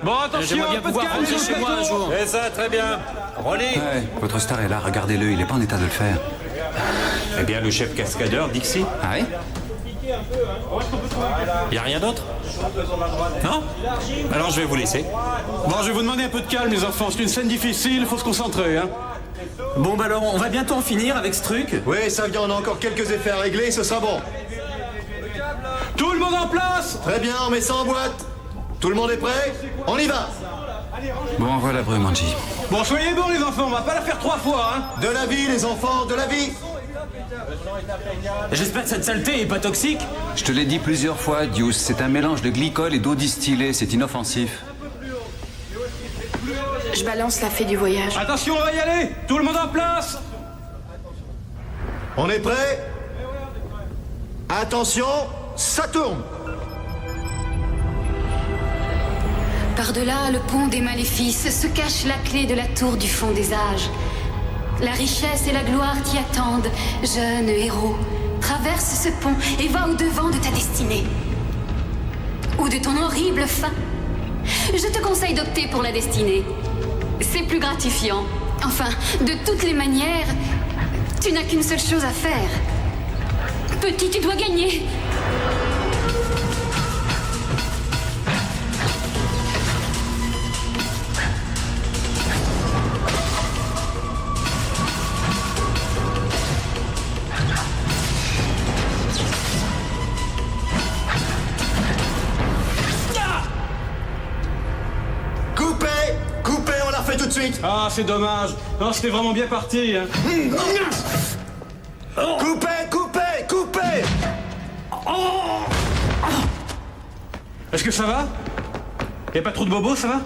Bon, attention, J'aimerais bien un peu de pouvoir calme rentrer sur le chez moi un plateau. jour. Et ça, très bien. Rolly. Ouais, votre star est là, regardez-le, il est pas en état de le faire. Eh bien, le chef cascadeur, Dixie. Ah oui? Y a rien d'autre? Non? Alors je vais vous laisser. Bon, je vais vous demander un peu de calme, les enfants. C'est une scène difficile, faut se concentrer, hein. Bon, bah alors, on va bientôt en finir avec ce truc. Oui, ça vient, on a encore quelques effets à régler, ce sera bon. Tout le monde en place! Très bien, on met ça en boîte. Tout le monde est prêt? On y va. Bon, voilà, brume, Angie. Bon, soyez bons, les enfants, on va pas la faire 3 fois, hein. De la vie, les enfants, de la vie. J'espère que cette saleté est pas toxique. Je te l'ai dit plusieurs fois, Deuce, c'est un mélange de glycol et d'eau distillée, c'est inoffensif. Je balance la fée du voyage. Attention, on va y aller! Tout le monde en place! On est prêt? Attention, ça tourne. Par-delà le pont des maléfices se cache la clé de la tour du fond des âges. La richesse et la gloire t'y attendent, jeune héros. Traverse ce pont et va au-devant de ta destinée. Ou de ton horrible fin. Je te conseille d'opter pour la destinée. C'est plus gratifiant. Enfin, de toutes les manières, tu n'as qu'une seule chose à faire. Petit, tu dois gagner. Coupez, coupez, on la refait tout de suite. Ah, c'est dommage. Non, c'était vraiment bien parti, hein. Coupez, coupez, coupez. Est-ce que ça va? Y a pas trop de bobos, ça va?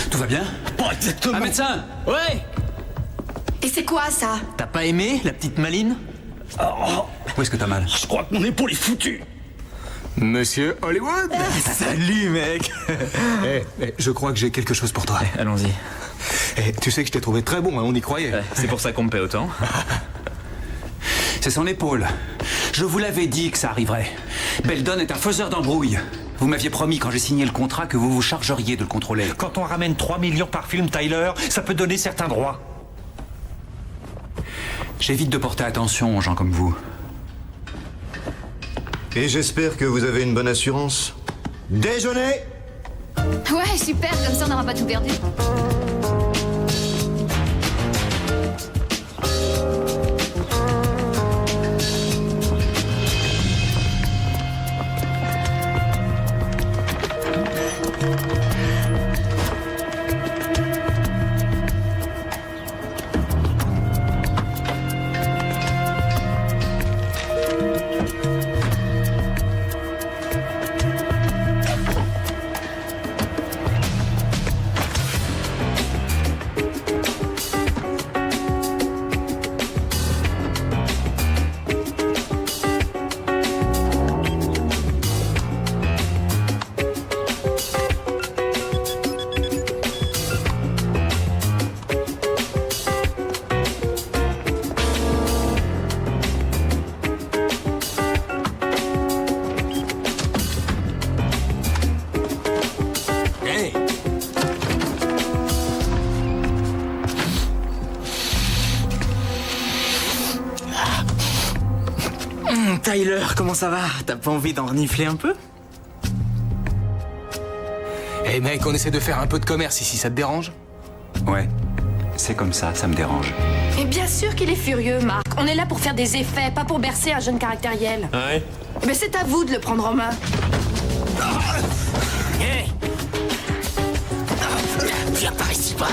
Tout va bien? Pas exactement. Un médecin! Ouais. Et c'est quoi ça? T'as pas aimé, la petite maline? Où est-ce que t'as mal? Je crois que mon épaule est foutue. Monsieur Hollywood. Salut, mec. Je crois que j'ai quelque chose pour toi. Allons-y. Tu sais que je t'ai trouvé très bon, hein, on y croyait. C'est pour ça qu'on me paie autant. C'est son épaule. Je vous l'avais dit que ça arriverait. Beldon est un faiseur d'embrouilles. Vous m'aviez promis quand j'ai signé le contrat que vous vous chargeriez de le contrôler. Quand on ramène 3 millions par film, Tyler, ça peut donner certains droits. J'évite de porter attention aux gens comme vous. Et j'espère que vous avez une bonne assurance. Déjeuner. Ouais, super, comme ça on n'aura pas tout perdu. Hey. Tyler, comment ça va? T'as pas envie d'en renifler un peu? Eh mec, on essaie de faire un peu de commerce ici, ça te dérange? Ouais, c'est comme ça me dérange. Et bien sûr qu'il est furieux, Marc. On est là pour faire des effets, pas pour bercer un jeune caractériel. Ouais. Mais c'est à vous de le prendre en main. Hey. Viens par ici, pas.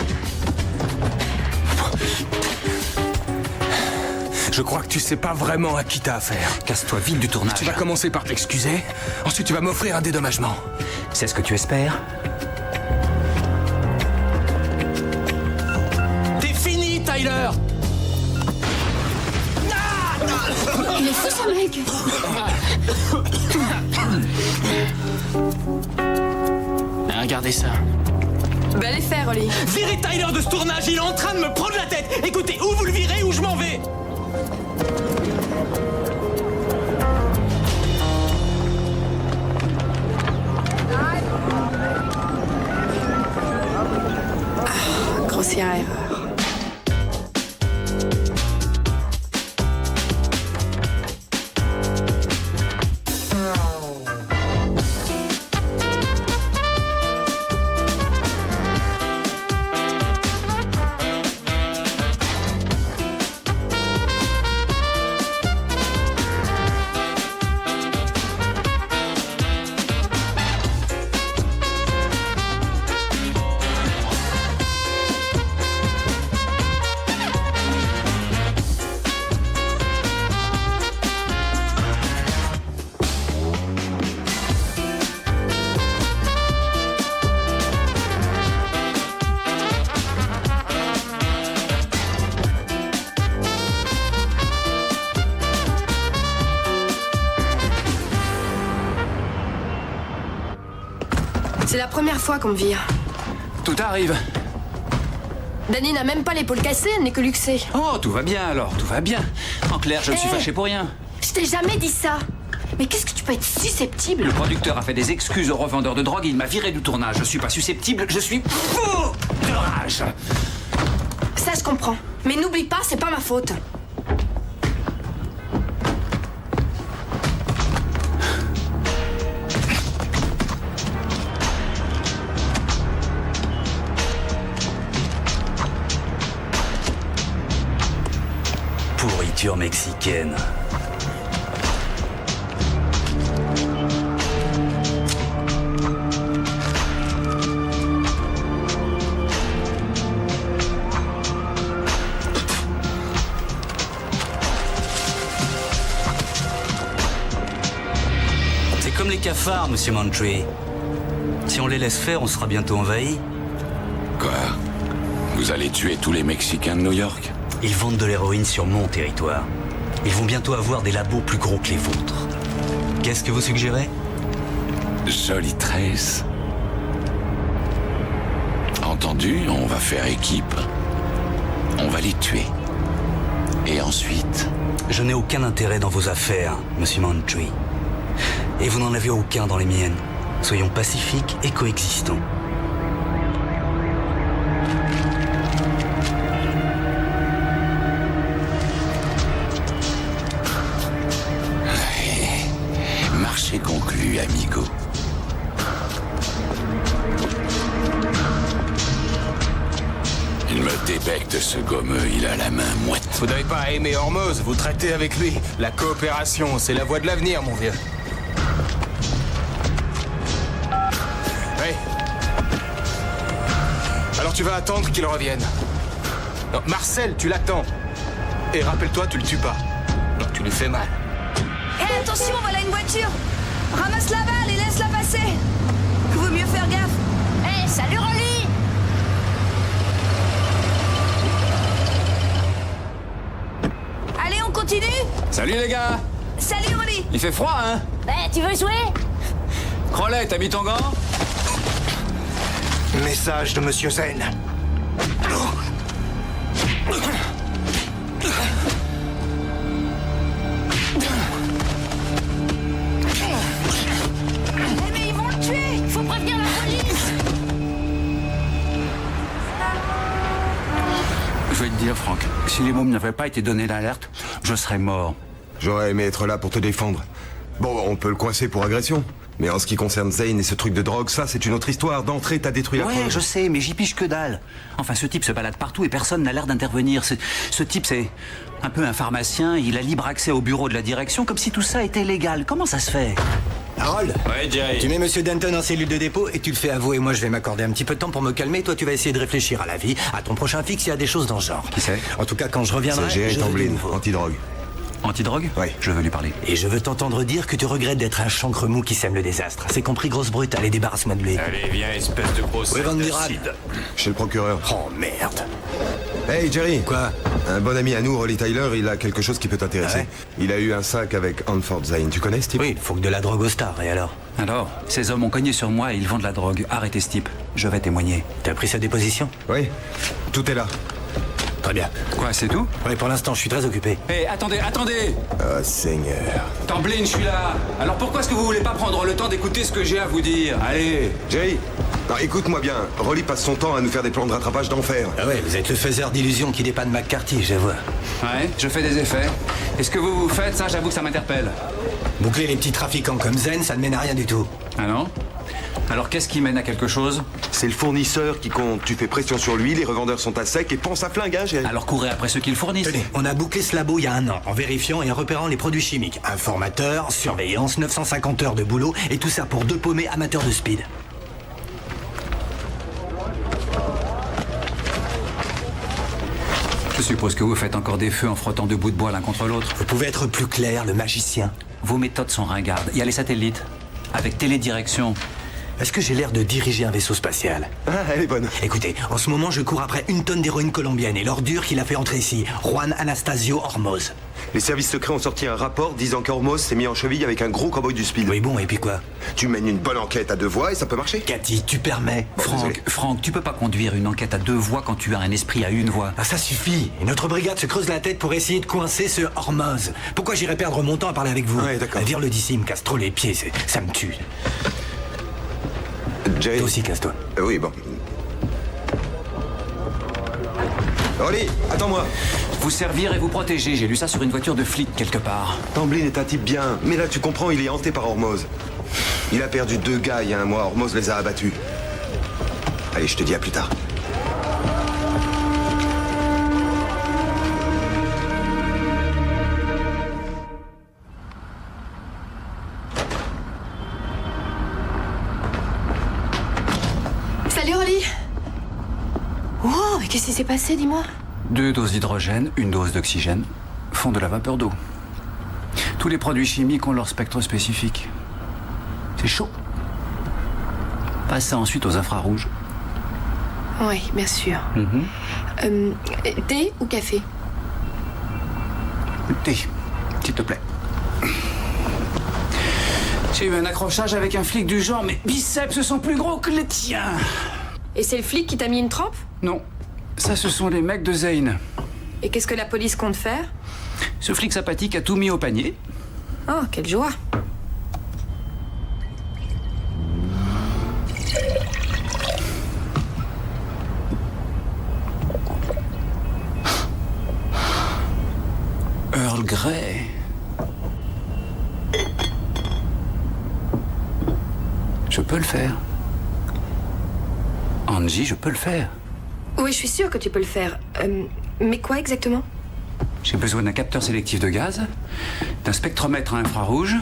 Je crois que tu sais pas vraiment à qui t'as affaire. Casse-toi vite du tournage. Tu vas commencer par t'excuser, ensuite tu vas m'offrir un dédommagement. C'est ce que tu espères? T'es fini, Tyler. Il est fou ce mec. Regardez ça. Bel effet, Rolly. Virez Tyler de ce tournage, il est en train de me prendre la tête. Écoutez, ou vous le virez ou je m'en vais. grossière erreur. C'est la première fois qu'on me vire. Tout arrive. Dani n'a même pas l'épaule cassée, elle n'est que luxée. Oh, tout va bien alors, tout va bien. En clair, je me suis fâché pour rien. Je t'ai jamais dit ça. Mais qu'est-ce que tu peux être susceptible? Le producteur a fait des excuses au revendeur de drogue et il m'a viré du tournage. Je suis pas susceptible, je suis fou de rage. Ça, je comprends. Mais n'oublie pas, c'est pas ma faute. Pourriture mexicaine. C'est comme les cafards, monsieur Mantry. Si on les laisse faire, on sera bientôt envahis. Quoi? Vous allez tuer tous les Mexicains de New York? Ils vendent de l'héroïne sur mon territoire. Ils vont bientôt avoir des labos plus gros que les vôtres. Qu'est-ce que vous suggérez? Jolie tresse. Entendu, on va faire équipe. On va les tuer. Et ensuite... Je n'ai aucun intérêt dans vos affaires, monsieur Mantry. Et vous n'en avez aucun dans les miennes. Soyons pacifiques et coexistants. Marché conclu, amigo. Il me débecte ce gommeux, il a la main moite. Vous n'avez pas à aimer Hormuz, vous traitez avec lui. La coopération, c'est la voie de l'avenir, mon vieux. Oui. Alors tu vas attendre qu'il revienne. Non, Marcel, tu l'attends. Et rappelle-toi, tu le tues pas. Non, tu lui fais mal. Hé, attention, voilà une voiture. Ramasse la balle et laisse-la passer. Vaut mieux faire gaffe. Hé, salut Rolly. Allez, on continue. Salut les gars. Salut Rolly. Il fait froid, hein? Tu veux jouer? Crowley, t'as mis ton gant? Message de Monsieur Zen. Mais ils vont le tuer. Il faut prévenir la police. Je vais te dire, Franck, si les mômes n'avaient pas été donnés l'alerte, je serais mort. J'aurais aimé être là pour te défendre. Bon, on peut le coincer pour agression. Mais en ce qui concerne Zane et ce truc de drogue, ça, c'est une autre histoire. D'entrée, t'as détruit la Ouais, preuve. je sais, mais j'y pige que dalle. Enfin, ce type se balade partout et personne n'a l'air d'intervenir. Ce type, c'est un peu un pharmacien, il a libre accès au bureau de la direction, comme si tout ça était légal. Comment ça se fait? Harold, Ouais, Jerry. tu mets Monsieur Denton en cellule de dépôt et tu le fais avouer. Moi, je vais m'accorder un petit peu de temps pour me calmer. Toi, tu vas essayer de réfléchir à la vie, à ton prochain fixe et à des choses dans ce genre. Qui c'est? En tout cas, quand je reviendrai, C'est Jerry je veux du Tamblyn, nouveau. antidrogue. Antidrogue? Oui. Je veux lui parler. Et je veux t'entendre dire que tu regrettes d'être un chancre mou qui sème le désastre. C'est compris, grosse brute. Allez, débarrasse-moi de lui. Allez, viens, espèce de grosse Oui, Van sac Buren. d'acide. Chez le procureur. Oh, merde. Hey, Jerry. Quoi? Un bon ami à nous, Rolly Tyler, il a quelque chose qui peut t'intéresser. Ah ouais? Il a eu un sac avec Hanford Zane. Tu connais ce type? Oui, il faut que de la drogue au star. Et alors? Alors, ces hommes ont cogné sur moi et ils vendent de la drogue. Arrêtez ce type. Je vais témoigner. T'as pris sa déposition? Oui. Tout est là. Très bien. Quoi, c'est tout? Oui, pour l'instant, je suis très occupé. Hé, attendez! Ah, Seigneur. Tamblyn, je suis là. Alors pourquoi est-ce que vous voulez pas prendre le temps d'écouter ce que j'ai à vous dire? Allez! Jerry, Non, écoute-moi bien, Rolly passe son temps à nous faire des plans de rattrapage d'enfer. Ah ouais, vous êtes le faiseur d'illusions qui dépanne McCarthy, je vois. Ouais, je fais des effets. Et ce que vous faites, ça, j'avoue que ça m'interpelle. Boucler les petits trafiquants comme Zen, ça ne mène à rien du tout. Ah non? Alors qu'est-ce qui mène à quelque chose? C'est le fournisseur qui compte. Tu fais pression sur lui, les revendeurs sont à sec et pense à flingue, hein, chérie. Alors courez après ceux qui le fournissent. Tenez, on a bouclé ce labo il y a 1 an, en vérifiant et en repérant les produits chimiques. Informateur, surveillance, 950 heures de boulot, et tout ça pour 2 paumés amateurs de speed. Je suppose que vous faites encore des feux en frottant 2 bouts de bois l'un contre l'autre. Vous pouvez être plus clair, le magicien. Vos méthodes sont ringardes. Il y a les satellites, avec télédirection. Est-ce que j'ai l'air de diriger un vaisseau spatial? Ah, elle est bonne. Écoutez, en ce moment, je cours après 1 tonne d'héroïne colombienne et l'ordure qu'il a fait entrer ici, Juan Anastasio Hormoz. Les services secrets ont sorti un rapport disant qu'Hormoz s'est mis en cheville avec un gros cowboy du speed. Oui bon, et puis quoi? Tu mènes une bonne enquête à 2 voix et ça peut marcher. Cathy, tu permets? Franck, tu peux pas conduire une enquête à 2 voix quand tu as un esprit à 1 voix. Ah, ça suffit. Et notre brigade se creuse la tête pour essayer de coincer ce Hormoz. Pourquoi j'irais perdre mon temps à parler avec vous? Ouais, d'accord. Vire-le d'ici, il me casse trop les pieds, ça me tue. Jerry. Toi aussi, casse-toi. Oui, bon. Rolly, attends-moi. Vous servir et vous protéger, j'ai lu ça sur une voiture de flic quelque part. Tamblyn est un type bien, mais là tu comprends, il est hanté par Hormoz. Il a perdu 2 gars il y a 1 mois, Hormoz les a abattus. Allez, je te dis à plus tard. Salut Rolly. Wow, mais qu'est-ce qui s'est passé, dis-moi? 2 doses d'hydrogène, 1 dose d'oxygène font de la vapeur d'eau. Tous les produits chimiques ont leur spectre spécifique. C'est chaud. Passez ensuite aux infrarouges. Oui, bien sûr. Thé ou café? Thé, s'il te plaît. J'ai eu un accrochage avec un flic du genre, mes biceps sont plus gros que les tiens. Et c'est le flic qui t'a mis une trempe? Non, ça ce sont les mecs de Zane. Et qu'est-ce que la police compte faire? Ce flic sympathique a tout mis au panier. Oh, quelle joie. Earl Grey. Je peux le faire. Angie, je peux le faire. Oui, je suis sûre que tu peux le faire. Mais quoi exactement? J'ai besoin d'un capteur sélectif de gaz, d'un spectromètre à infrarouge.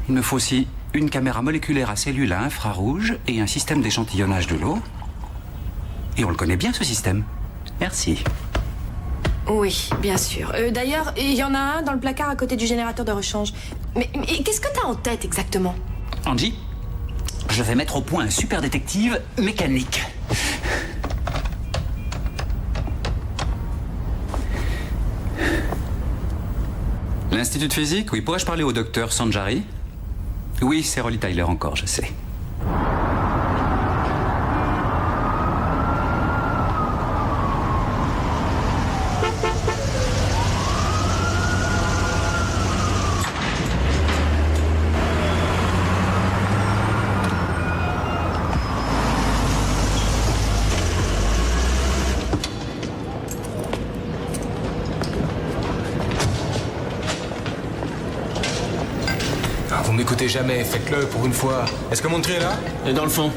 Il me faut aussi une caméra moléculaire à cellules à infrarouge et un système d'échantillonnage de l'eau. Et on le connaît bien, ce système. Merci. Oui, bien sûr. D'ailleurs, il y en a un dans le placard à côté du générateur de rechange. Mais qu'est-ce que t'as en tête exactement? Angie, je vais mettre au point un super détective mécanique. L'Institut de physique? Oui, pourrais-je parler au docteur Sanjari? Oui, c'est Rolly Tyler encore, je sais. Vous m'écoutez jamais, faites-le pour une fois. Est-ce que Montré est là? Et dans le fond.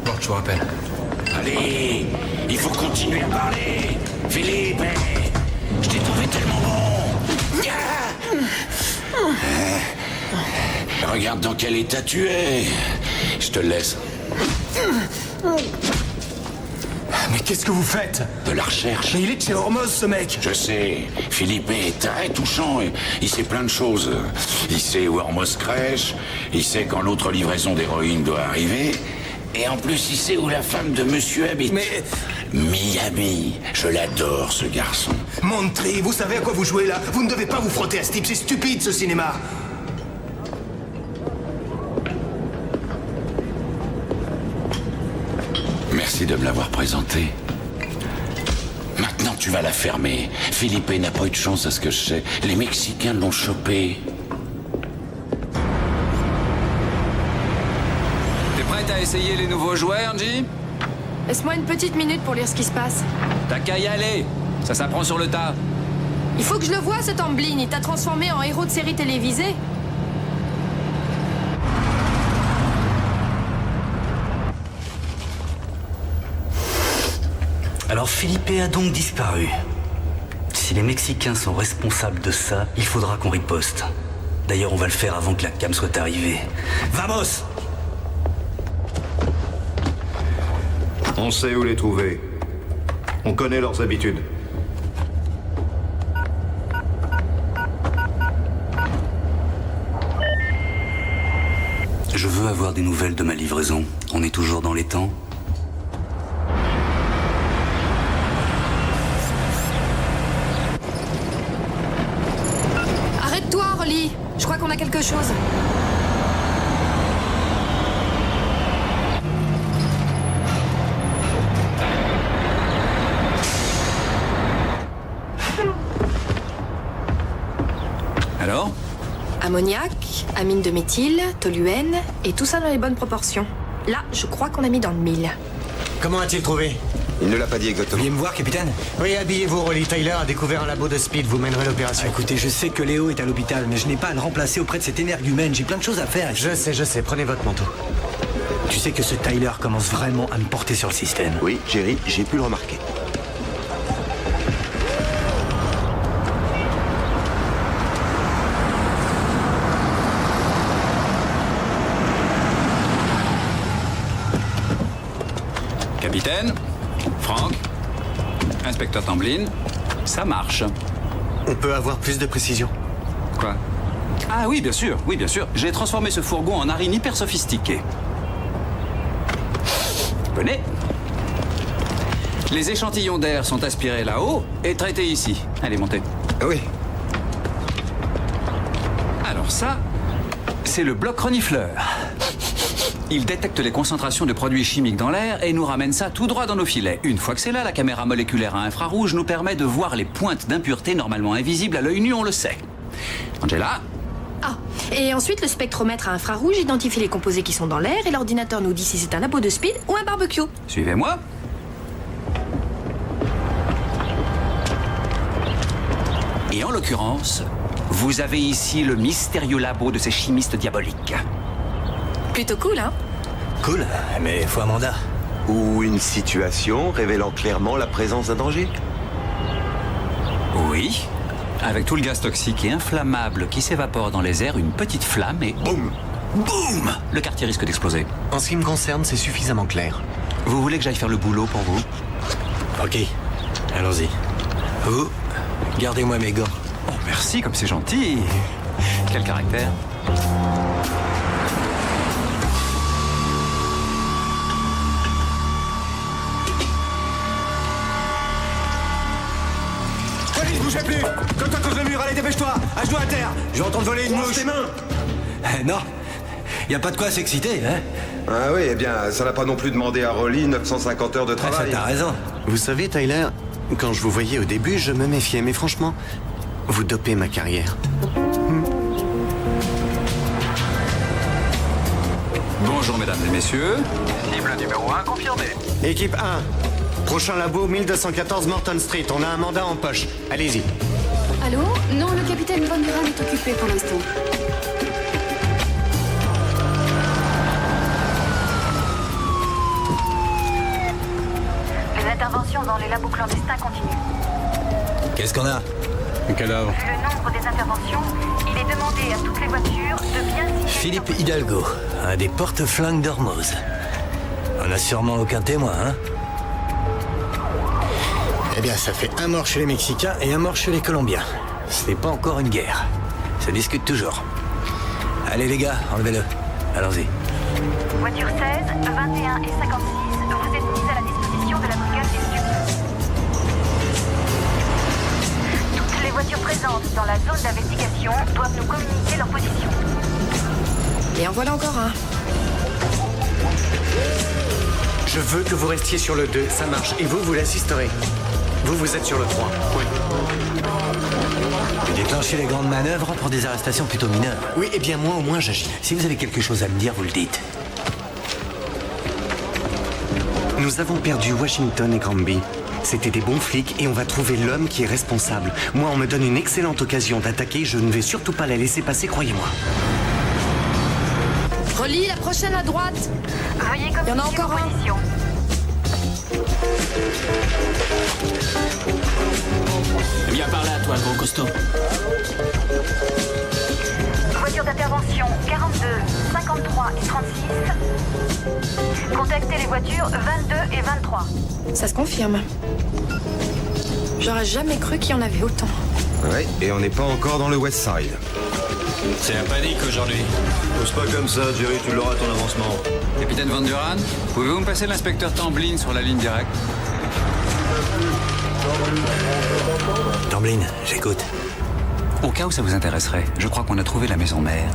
Bon, je vous rappelle. Allez, il faut continuer à parler. Philippe, je t'ai trouvé tellement bon. Regarde dans quel état tu es. Je te laisse. Mais qu'est-ce que vous faites? De la recherche. Mais il est de chez Hormoz, ce mec. Je sais, Philippe est très touchant. Il sait plein de choses. Il sait où Hormoz crèche, il sait quand l'autre livraison d'héroïne doit arriver, et en plus il sait où la femme de monsieur habite. Mais... Miami, je l'adore ce garçon. Montré, vous savez à quoi vous jouez là? Vous ne devez pas vous frotter à ce type, c'est stupide ce cinéma. Merci de me l'avoir présenté. Maintenant, tu vas la fermer. Philippe n'a pas eu de chance à ce que je sais. Les Mexicains l'ont chopé. T'es prête à essayé les nouveaux jouets, Angie? Laisse-moi une petite minute pour lire ce qui se passe. T'as qu'à y aller. Ça s'apprend sur le tas. Il faut que je le voie, cet Amblin. Il t'a transformé en héros de série télévisée. Alors Felipe a donc disparu. Si les Mexicains sont responsables de ça, il faudra qu'on riposte. D'ailleurs, on va le faire avant que la cam soit arrivée. Vamos! On sait où les trouver. On connaît leurs habitudes. Je veux avoir des nouvelles de ma livraison. On est toujours dans les temps? Arrête-toi, Orly. Je crois qu'on a quelque chose. Alors? Ammoniac, amine de méthyle, toluène, et tout ça dans les bonnes proportions. Là, je crois qu'on a mis dans le mille. Comment a-t-il trouvé? Il ne l'a pas dit exactement. Veuillez me voir, capitaine? Oui, habillez-vous, Rolly. Tyler a découvert un labo de speed. Vous mènerez l'opération. Écoutez, je sais que Léo est à l'hôpital, mais je n'ai pas à le remplacer auprès de cet énergumène. J'ai plein de choses à faire. Je sais. Prenez votre manteau. Tu sais que ce Tyler commence vraiment à me porter sur le système. Oui, Jerry, j'ai pu le remarquer. Capitaine, Franck, inspecteur Tamblin, ça marche. On peut avoir plus de précision? Quoi? Ah oui, bien sûr. J'ai transformé ce fourgon en narine hyper sophistiquée. Venez. Les échantillons d'air sont aspirés là-haut et traités ici. Allez, montez. Oui. Alors ça, c'est le bloc renifleur. Il détecte les concentrations de produits chimiques dans l'air et nous ramène ça tout droit dans nos filets. Une fois que c'est là, la caméra moléculaire à infrarouge nous permet de voir les pointes d'impuretés normalement invisibles à l'œil nu, on le sait. Angela? Ah, et ensuite le spectromètre à infrarouge identifie les composés qui sont dans l'air et l'ordinateur nous dit si c'est un labo de speed ou un barbecue. Suivez-moi. Et en l'occurrence, vous avez ici le mystérieux labo de ces chimistes diaboliques. Plutôt cool, hein? Cool, mais il faut un mandat. Ou une situation révélant clairement la présence d'un danger. Oui. Avec tout le gaz toxique et inflammable qui s'évapore dans les airs, une petite flamme et boum! Boum! Le quartier risque d'exploser. En ce qui me concerne, c'est suffisamment clair. Vous voulez que j'aille faire le boulot pour vous? Ok, allons-y. Vous, gardez-moi mes gants. Oh, merci, comme c'est gentil. Quel caractère? Allez, bougez plus! Comme-toi contre le mur, allez, dépêche-toi! À genoux à terre! Je vais entendre voler une mouche! Tes mains! Non, y a pas de quoi s'exciter, hein? Ah oui, eh bien, ça n'a pas non plus demandé à Rolly 950 heures de Ah, ça, travail. t'as raison. Vous savez, Tyler, quand je vous voyais au début, je me méfiais, mais franchement, vous dopez ma carrière. Bonjour, mesdames et messieurs. Cible numéro 1 confirmée. Équipe 1, prochain labo 1214 Morton Street. On a un mandat en poche. Allez-y. Allô? Non, le capitaine Von Buren est occupé pour l'instant. Les interventions dans les labos clandestins continuent. Qu'est-ce qu'on a? Un cadavre. Vu le nombre des interventions, il est demandé à toutes les voitures de bien signaler... Philippe Hidalgo, un des porte-flingues d'Hormoz. On n'a sûrement aucun témoin, hein? Eh bien, ça fait un mort chez les Mexicains et un mort chez les Colombiens. Ce n'est pas encore une guerre. Ça discute toujours. Allez les gars, enlevez-le. Allons-y. Voiture 16, 21 et 56, vous êtes mises à la disposition de la brigade des stupes. Toutes les voitures présentes dans la zone d'investigation doivent nous communiquer leur position. Et en voilà encore un. Je veux que vous restiez sur le 2, ça marche. Et vous, vous l'assisterez. Vous, vous êtes sur le 3. Oui. Vous déclenchez les grandes manœuvres pour des arrestations plutôt mineures. Oui, eh bien moi au moins j'agis. Si vous avez quelque chose à me dire, vous le dites. Nous avons perdu Washington et Granby. C'était des bons flics et on va trouver l'homme qui est responsable. Moi, on me donne une excellente occasion d'attaquer. Je ne vais surtout pas la laisser passer, croyez-moi. Relis, la prochaine à droite. Veuillez Il y en a communiquer encore vos un. positions. Viens par là, toi, le gros costaud. Voiture d'intervention 42, 53 et 36. Contactez les voitures 22 et 23. Ça se confirme. J'aurais jamais cru qu'il y en avait autant. Ouais, et on n'est pas encore dans le West Side. C'est la panique aujourd'hui. Pose pas comme ça, Jerry, tu l'auras ton avancement. Capitaine Van Duran, pouvez-vous me passer l'inspecteur Tamblyn sur la ligne directe? Tamblyn, j'écoute. Au cas où ça vous intéresserait, je crois qu'on a trouvé la maison mère.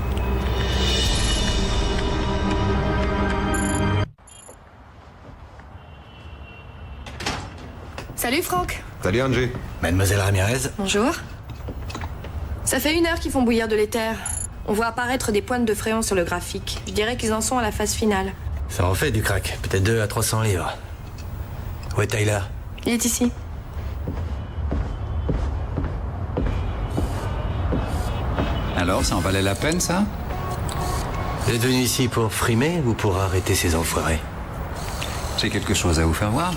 Salut Franck. Salut, Angie. Mademoiselle Ramirez. Bonjour. Ça fait 1 heure qu'ils font bouillir de l'éther. On voit apparaître des pointes de fréon sur le graphique. Je dirais qu'ils en sont à la phase finale. Ça en fait du crack. Peut-être 200 à 300 livres. Où est Tyler? Il est ici. Alors, ça en valait la peine, ça? Vous êtes venu ici pour frimer ou pour arrêter ces enfoirés? J'ai quelque chose à vous faire voir.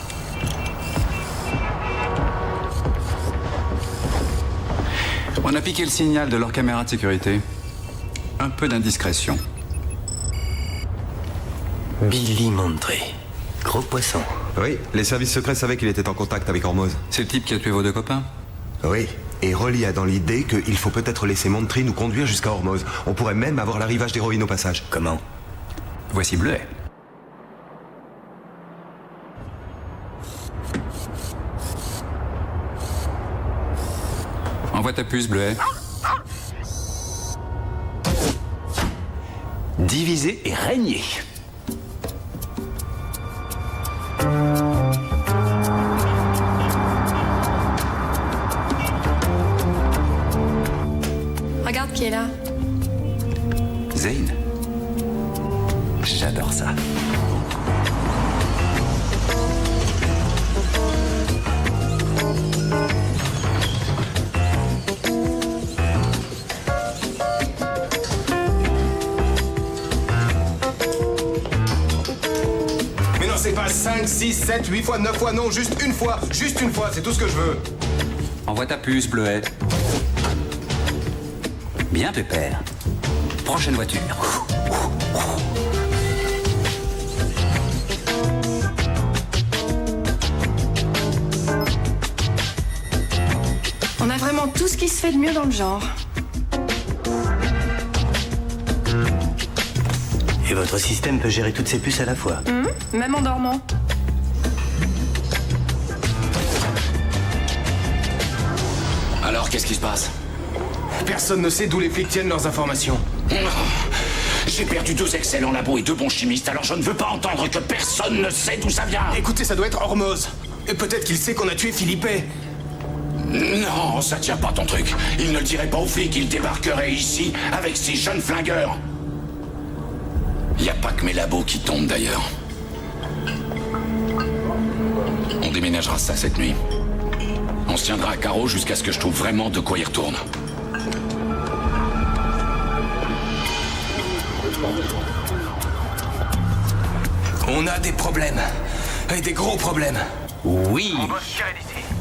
On a piqué le signal de leur caméra de sécurité. Un peu d'indiscrétion. Billy Mondry. Gros poisson. Oui, les services secrets savaient qu'il était en contact avec Hormoz. C'est le type qui a tué vos 2 copains? Oui, et Rolly a dans l'idée qu'il faut peut-être laisser Montry nous conduire jusqu'à Hormoz. On pourrait même avoir l'arrivage d'héroïne au passage. Comment? Voici Bleuet. Envoie ta puce, Bleuet. Diviser et régner. Regarde qui est là. Zane. J'adore ça. Mais non, c'est pas 5, 6, 7, 8 fois, 9 fois, non, juste une fois, c'est tout ce que je veux. Envoie ta puce, Bleuet. Bien, Pépère. Prochaine voiture. On a vraiment tout ce qui se fait de mieux dans le genre. Et votre système peut gérer toutes ces puces à la fois. Même en dormant. Alors, qu'est-ce qui se passe? Personne ne sait d'où les flics tiennent leurs informations. J'ai perdu 2 excellents labos et 2 bons chimistes, alors je ne veux pas entendre que personne ne sait d'où ça vient. Écoutez, ça doit être Hormoz. Et peut-être qu'il sait qu'on a tué Philippe. Non, ça tient pas ton truc. Il ne le dirait pas aux flics, il débarquerait ici avec ces jeunes flingueurs. Y a pas que mes labos qui tombent d'ailleurs. On déménagera ça cette nuit. On se tiendra à carreau jusqu'à ce que je trouve vraiment de quoi y retourne. On a des problèmes. Et des gros problèmes. Oui.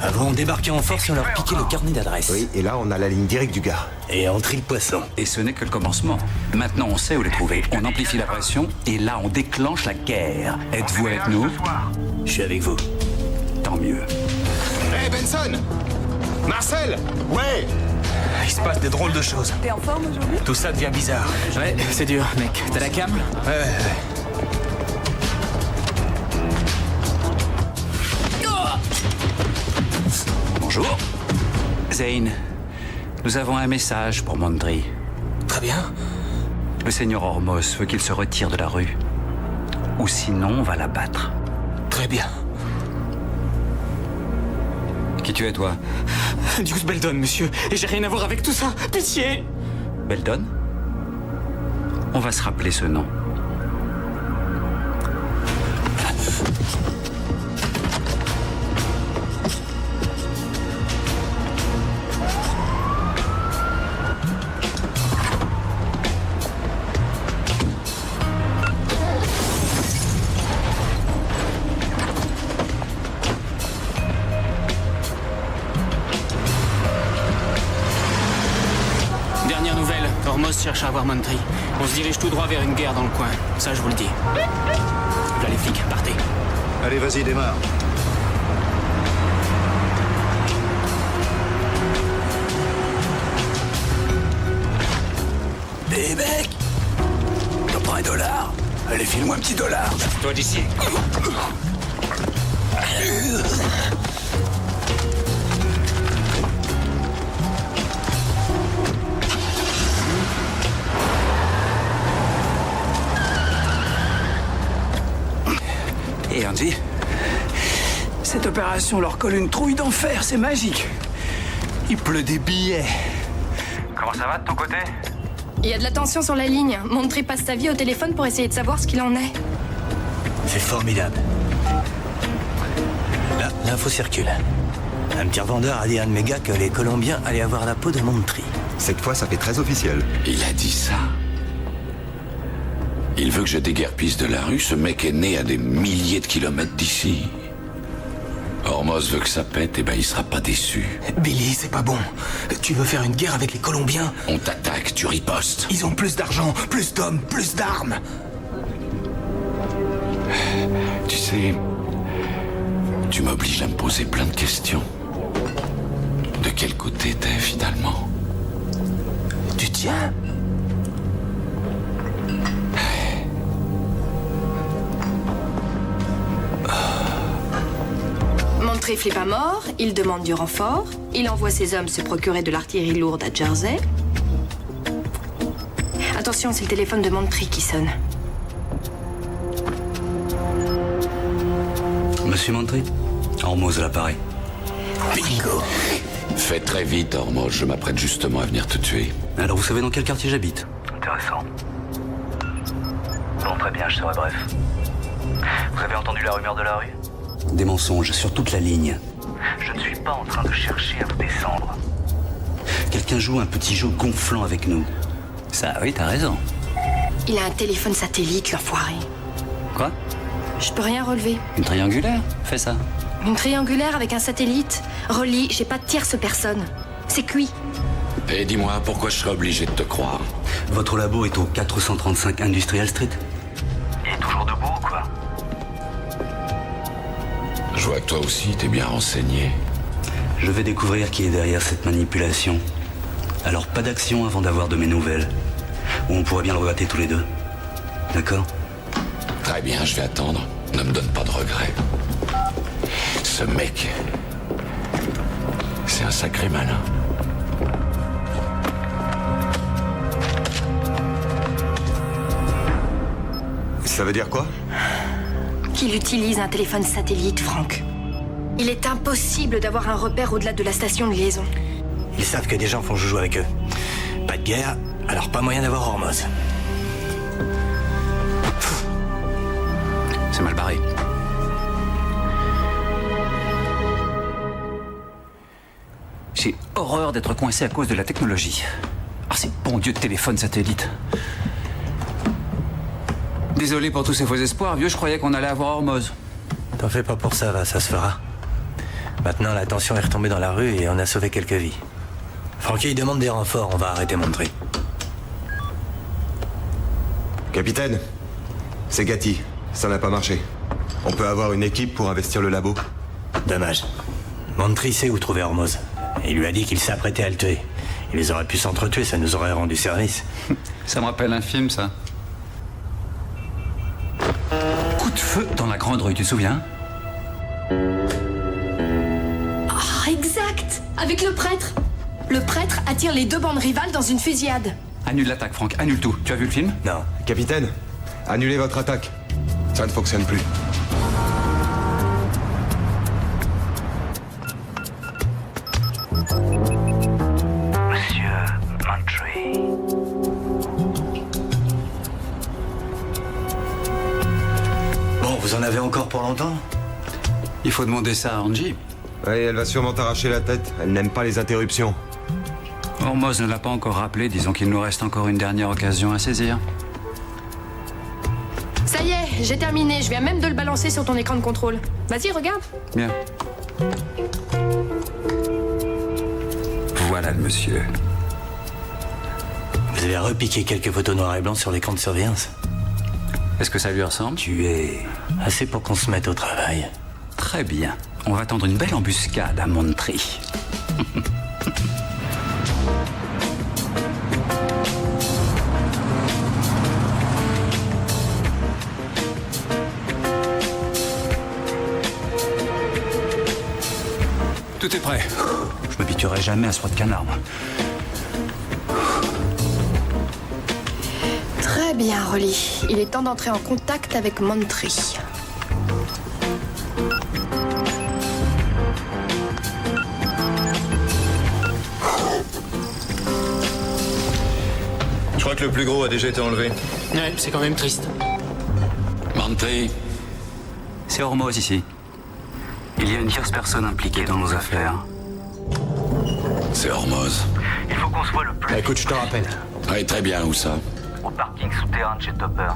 Avant, on débarquait en force et on leur piquait le carnet d'adresse. Oui, et là, on a la ligne directe du gars. Et on trie le poisson. Et ce n'est que le commencement. Maintenant, on sait où les trouver. On amplifie la pression et là, on déclenche la guerre. Êtes-vous avec nous? Je suis avec vous. Tant mieux. Hé, Benson! Marcel! Ouais! Il se passe des drôles de choses. T'es en forme aujourd'hui? Tout ça devient bizarre. Ouais, c'est dur, mec. T'as la cam? Ouais. Bonjour. Zane, nous avons un message pour Mondry. Très bien. Le seigneur Hormoz veut qu'il se retire de la rue. Ou sinon, on va l'abattre. Très bien. Qui tu es, toi? Deuce Beldon, monsieur. Et j'ai rien à voir avec tout ça. Pitié! Beldon? On va se rappeler ce nom. cherche à avoir Montry. On se dirige tout droit vers une guerre dans le coin. Ça, je vous le dis. Là, les flics, partez. Allez, vas-y, démarre. Eh mec, t'as pas $1? Allez, file-moi un petit dollar. Toi d'ici. Et Andy, cette opération leur colle une trouille d'enfer, c'est magique. Il pleut des billets. Comment ça va de ton côté? Il y a de la tension sur la ligne. Montry passe sa vie au téléphone pour essayer de savoir ce qu'il en est. C'est formidable. Là, l'info circule. Un petit revendeur a dit à un de mes gars que les Colombiens allaient avoir la peau de Montry. Cette fois, ça fait très officiel. Il a dit ça. Il veut que je déguerpisse de la rue. Ce mec est né à des milliers de kilomètres d'ici. Hormoz veut que ça pète, et ben il sera pas déçu. Billy, c'est pas bon. Tu veux faire une guerre avec les Colombiens? On t'attaque, tu ripostes. Ils ont plus d'argent, plus d'hommes, plus d'armes. Tu sais, tu m'obliges à me poser plein de questions. De quel côté t'es finalement? Tu tiens? Montry flippe à mort, il demande du renfort, il envoie ses hommes se procurer de l'artillerie lourde à Jersey. Attention, c'est le téléphone de Montry qui sonne. Monsieur Montry, Hormoz à l'appareil. Bingo. Fais très vite, Hormoz, je m'apprête justement à venir te tuer. Alors vous savez dans quel quartier j'habite? Intéressant. Bon, très bien, je serai bref. Vous avez entendu la rumeur de la rue? Des mensonges sur toute la ligne. Je ne suis pas en train de chercher à vous descendre. Quelqu'un joue un petit jeu gonflant avec nous. Ça, oui, t'as raison. Il a un téléphone satellite, l'enfoiré. Quoi? Je peux rien relever. Une triangulaire? Fais ça. Une triangulaire avec un satellite. Rolly, j'ai pas de tierce personne. C'est cuit. Et dis-moi, pourquoi je serais obligé de te croire? Votre labo est au 435 Industrial Street. Il est toujours debout, quoi? Je vois que toi aussi, t'es bien renseigné. Je vais découvrir qui est derrière cette manipulation. Alors pas d'action avant d'avoir de mes nouvelles. Ou on pourrait bien le rebattre tous les deux. D'accord? Très bien, je vais attendre. Ne me donne pas de regrets. Ce mec, c'est un sacré malin. Ça veut dire quoi? Qu'il utilise un téléphone satellite, Franck. Il est impossible d'avoir un repère au-delà de la station de liaison. Ils savent que des gens font joujou avec eux. Pas de guerre, alors pas moyen d'avoir Hormoz. C'est mal barré. J'ai horreur d'être coincé à cause de la technologie. Ah, ces bons dieux de téléphone satellite. Désolé pour tous ces faux espoirs, vieux, je croyais qu'on allait avoir Hormoz. T'en fais pas pour ça, va, ça se fera. Maintenant, la tension est retombée dans la rue et on a sauvé quelques vies. Francky, il demande des renforts, on va arrêter Montry. Capitaine, c'est Gatti. Ça n'a pas marché. On peut avoir une équipe pour investir le labo? Dommage. Montry sait où trouver Hormoz. Il lui a dit qu'il s'apprêtait à le tuer. Il les aurait pu s'entretuer, ça nous aurait rendu service. Ça me rappelle un film, ça. Coup de feu dans la grande rue, tu te souviens? Ah, exact! Avec le prêtre. Le prêtre attire les deux bandes rivales dans une fusillade. Annule l'attaque, Franck, annule tout. Tu as vu le film? Non. Capitaine, annulez votre attaque. Ça ne fonctionne plus. Monsieur Montry. Bon, vous en avez encore pour longtemps? Il faut demander ça à Angie. Oui, elle va sûrement t'arracher la tête. Elle n'aime pas les interruptions. Hormoz ne l'a pas encore rappelé. Disons qu'il nous reste encore une dernière occasion à saisir. Ça y est, j'ai terminé. Je viens même de le balancer sur ton écran de contrôle. Vas-y, regarde. Bien. Voilà le monsieur. Vous Vous avez repiqué quelques photos noir et blanc sur l'écran de surveillance. Est-ce que ça lui ressemble? Tu es assez pour qu'on se mette au travail. Très bien. On va tendre une belle embuscade à Montry. Tout est prêt. Je m'habituerai jamais à ce roi de canard, moi. Très bien, Rolly. Il est temps d'entrer en contact avec Montry. Je crois que le plus gros a déjà été enlevé. Ouais, c'est quand même triste. Montry. C'est Hormoz ici. Il y a une tierce personne impliquée dans nos affaires. C'est Hormoz. Il faut qu'on se voit le plus. Écoute, je te rappelle. Ouais, très bien, où ça? Au parking souterrain de chez Topper.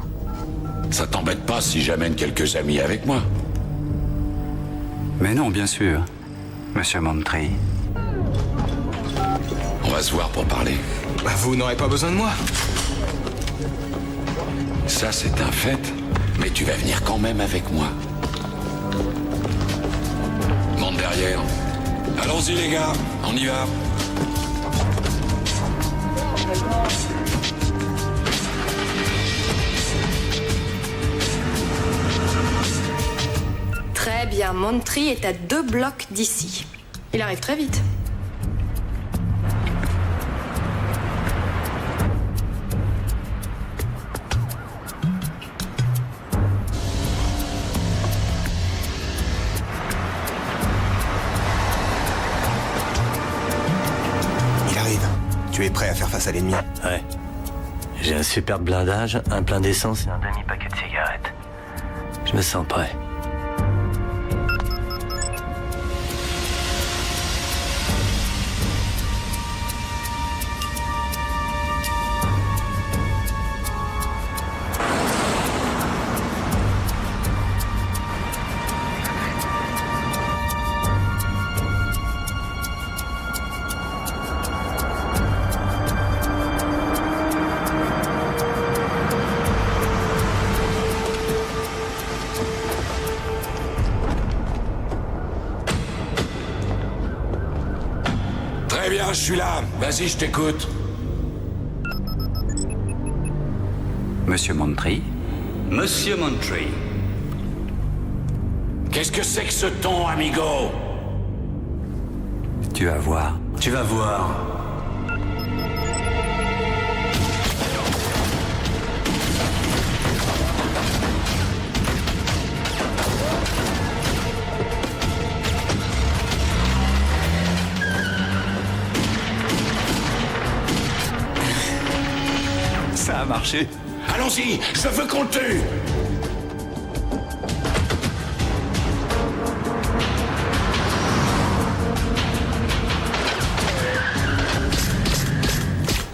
Ça t'embête pas si j'amène quelques amis avec moi? Mais non, bien sûr, Monsieur Montry. On va se voir pour parler. Bah, vous n'aurez pas besoin de moi. Ça, c'est un fait. Mais tu vas venir quand même avec moi. Monte derrière. Allons-y, les gars. On y va. Très bien, Montry est à 2 blocs d'ici. Il arrive très vite. Il arrive. Tu es prêt à faire face à l'ennemi? Ouais. J'ai un superbe blindage, un plein d'essence et un demi-paquet de cigarettes. Je me sens prêt. Très bien, je suis là. Vas-y, je t'écoute. Monsieur Montry? Monsieur Montry. Qu'est-ce que c'est que ce ton, amigo? Tu vas voir. Tu vas voir. Ça a marché. Allons-y, je veux qu'on le tue.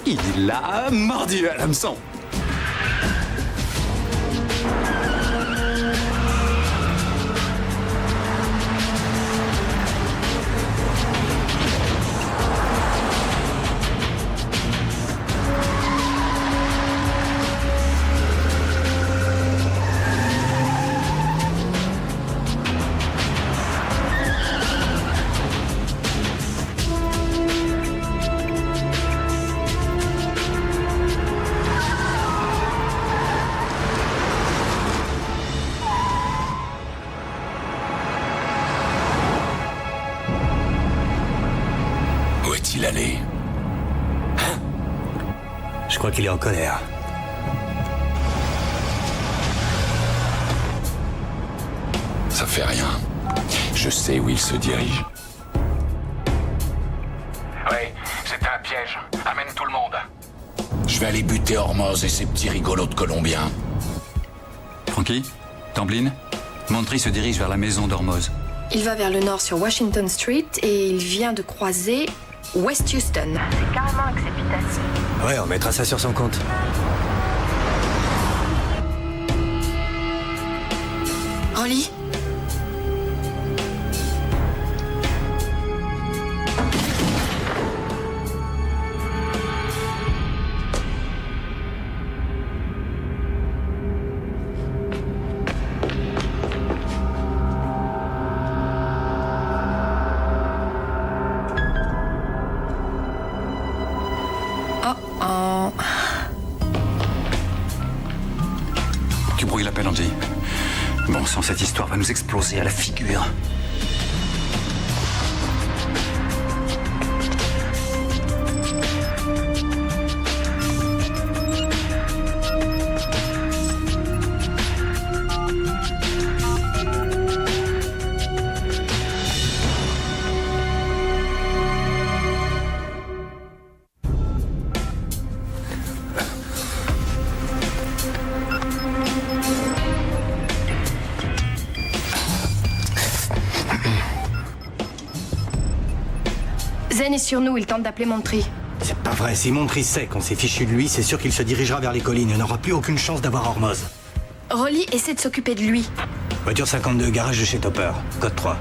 Il l'a mordu à l'hameçon. Où est-il allé? Je crois qu'il est en colère. Ça fait rien. Je sais où il se dirige. Oui, c'était un piège. Amène tout le monde. Je vais aller buter Hormoz et ses petits rigolos de Colombiens. Frankie? Tamblyn? Montry se dirige vers la maison d'Hormoz. Il va vers le nord sur Washington Street et il vient de croiser West Houston. C'est carrément avec ses vitesses. Ouais, on mettra ça sur son compte. Rolly? quand cette histoire va nous exploser à la figure. Zen est sur nous, il tente d'appeler Montry. C'est pas vrai, si Montry sait qu'on s'est fichu de lui, c'est sûr qu'il se dirigera vers les collines et n'aura plus aucune chance d'avoir Hormoz. Rolly essaie de s'occuper de lui. Voiture 52, garage de chez Topper, code 3.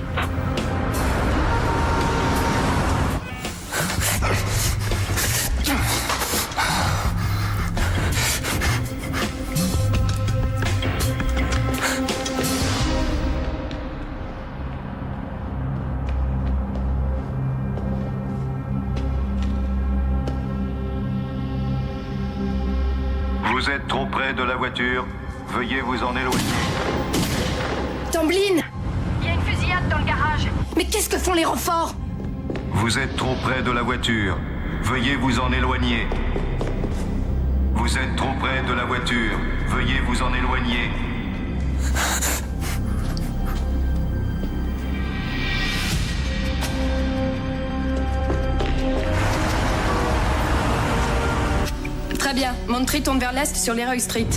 Vous êtes trop près de la voiture. Veuillez vous en éloigner. Tamblyn! Il y a une fusillade dans le garage. Mais qu'est-ce que font les renforts? Vous êtes trop près de la voiture. Veuillez vous en éloigner. Vous êtes trop près de la voiture. Veuillez vous en éloigner. Très bien, Montry tourne vers l'est sur Leroy Street.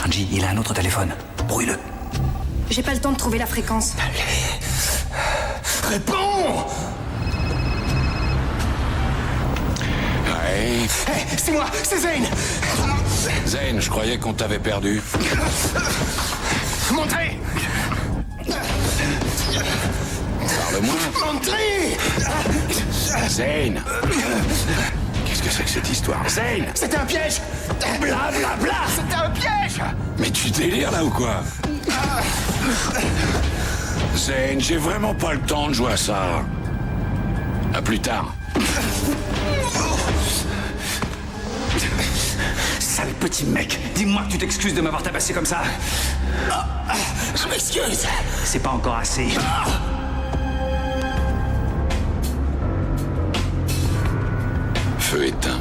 Angie, il a un autre téléphone. Brouille-le. J'ai pas le temps de trouver la fréquence. Réponds! Ouais. Hey, c'est moi, c'est Zane! Zane, je croyais qu'on t'avait perdu. Montrez! Parle-moi. Montry! Zane! Qu'est-ce que c'est que cette histoire? Zane! C'était un piège! Bla bla bla! C'était un piège! Mais tu délires là ou quoi? Zane, j'ai vraiment pas le temps de jouer à ça. À plus tard. Sale petit mec, dis-moi que tu t'excuses de m'avoir tabassé comme ça. Je m'excuse. C'est pas encore assez. Feu éteint.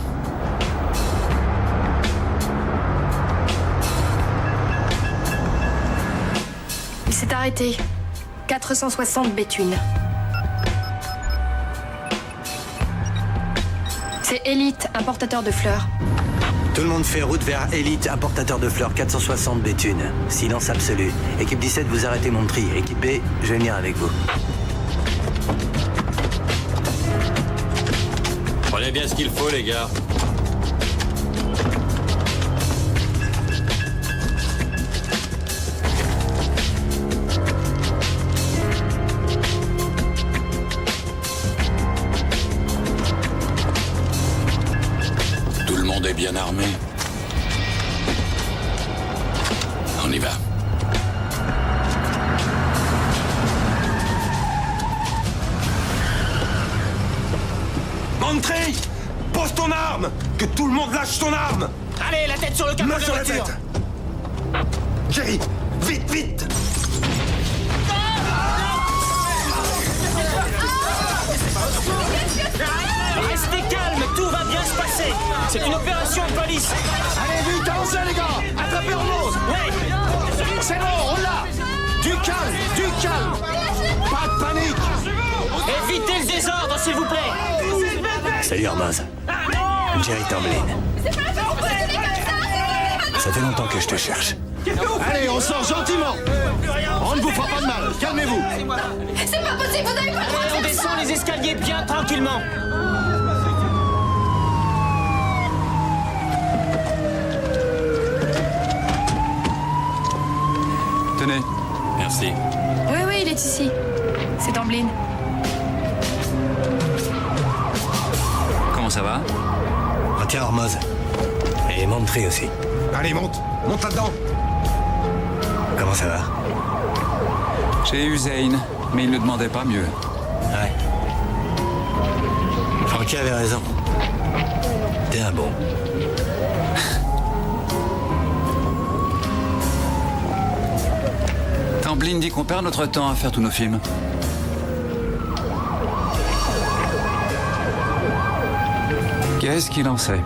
Il s'est arrêté. 460 Béthune. C'est Elite, importateur de fleurs. Tout le monde fait route vers Elite, importateur de fleurs, 460 Béthune. Silence absolu. Équipe 17, vous arrêtez Montry. Équipe B, je vais venir avec vous. Prenez bien ce qu'il faut, les gars. Tout le monde est bien armé. On y va. Montry! Pose ton arme! Que tout le monde lâche ton arme! Allez, la tête sur le capot Main de la sur la voiture. tête! Jerry, vite, vite! Restez calme, tout va bien se passer. C'est une opération de police. Allez, vite, avancez les gars! Attrapez Hormoz! Ouais. C'est bon, on l'a! Du calme, du calme! Pas de panique! Évitez le désordre, s'il vous plaît. Salut Hormoz. Jerry Tamblyn. Ça fait longtemps que je te cherche. Allez, on sort gentiment! On ne vous fera pas de mal, calmez-vous! C'est pas possible, vous n'avez pas le droit de On faire descend les escaliers bien tranquillement. Tenez. Merci. Oui, oui, il est ici. C'est Tamblyn. Comment ça va? Retiens Hormoz. Et Montry aussi. Allez, monte! Monte là-dedans! Comment ça va? J'ai eu Zane, mais il ne demandait pas mieux. Ouais. Francky avait raison. T'es un bon. Tamblyn dit qu'on perd notre temps à faire tous nos films. Qu'est-ce qu'il en sait?